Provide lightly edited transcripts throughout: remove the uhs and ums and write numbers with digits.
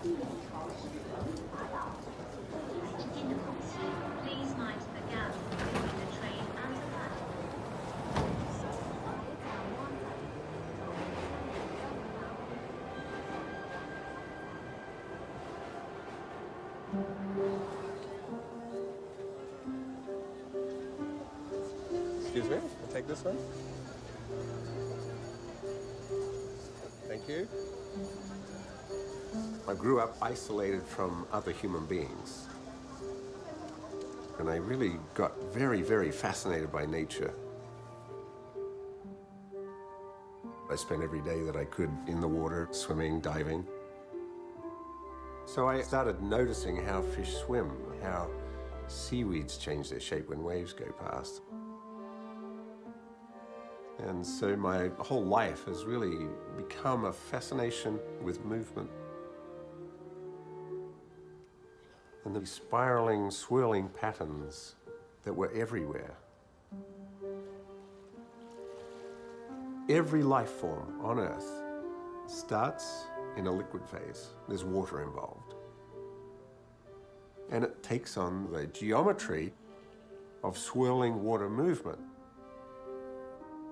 Please mind the gap between the train and the platform. Excuse me, I'll take this one. Thank you. I grew up isolated from other human beings. And I really got very, very fascinated by nature. I spent every day that I could in the water, swimming, diving. So I started noticing how fish swim, how seaweeds change their shape when waves go past. And so my whole life has really become a fascination with movement. And the spiraling, swirling patterns that were everywhere. Every life form on Earth starts in a liquid phase. There's water involved. And it takes on the geometry of swirling water movement.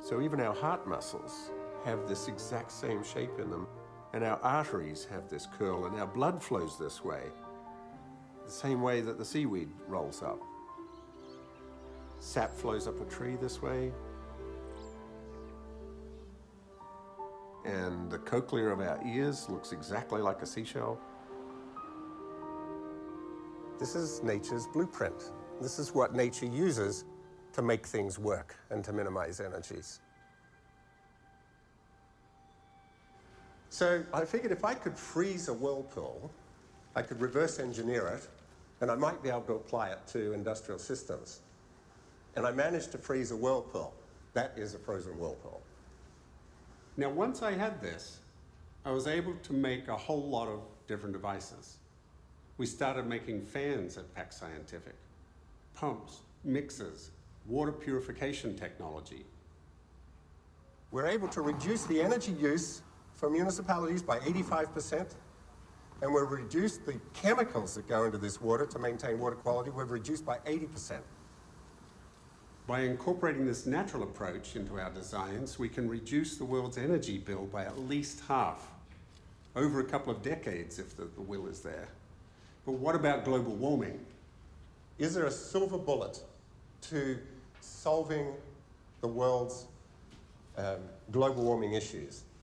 So even our heart muscles have this exact same shape in them, and our arteries have this curl, and our blood flows this way, the same way that the seaweed rolls up. Sap flows up a tree this way, and the cochlea of our ears looks exactly like a seashell. This is nature's blueprint. This is what nature uses to make things work and to minimize energies. So I figured if I could freeze a whirlpool, I could reverse engineer it, and I might be able to apply it to industrial systems. And I managed to freeze a whirlpool. That is a frozen whirlpool. Now, once I had this, I was able to make a whole lot of different devices. We started making fans at Pack Scientific, pumps, mixers, water purification technology. We're able to reduce the energy use for municipalities by 85%, and we've reduced the chemicals that go into this water to maintain water quality, we've reduced by 80%. By incorporating this natural approach into our designs, we can reduce the world's energy bill by at least half, over a couple of decades if the will is there. But what about global warming? Is there a silver bullet to solving the world's global warming issues?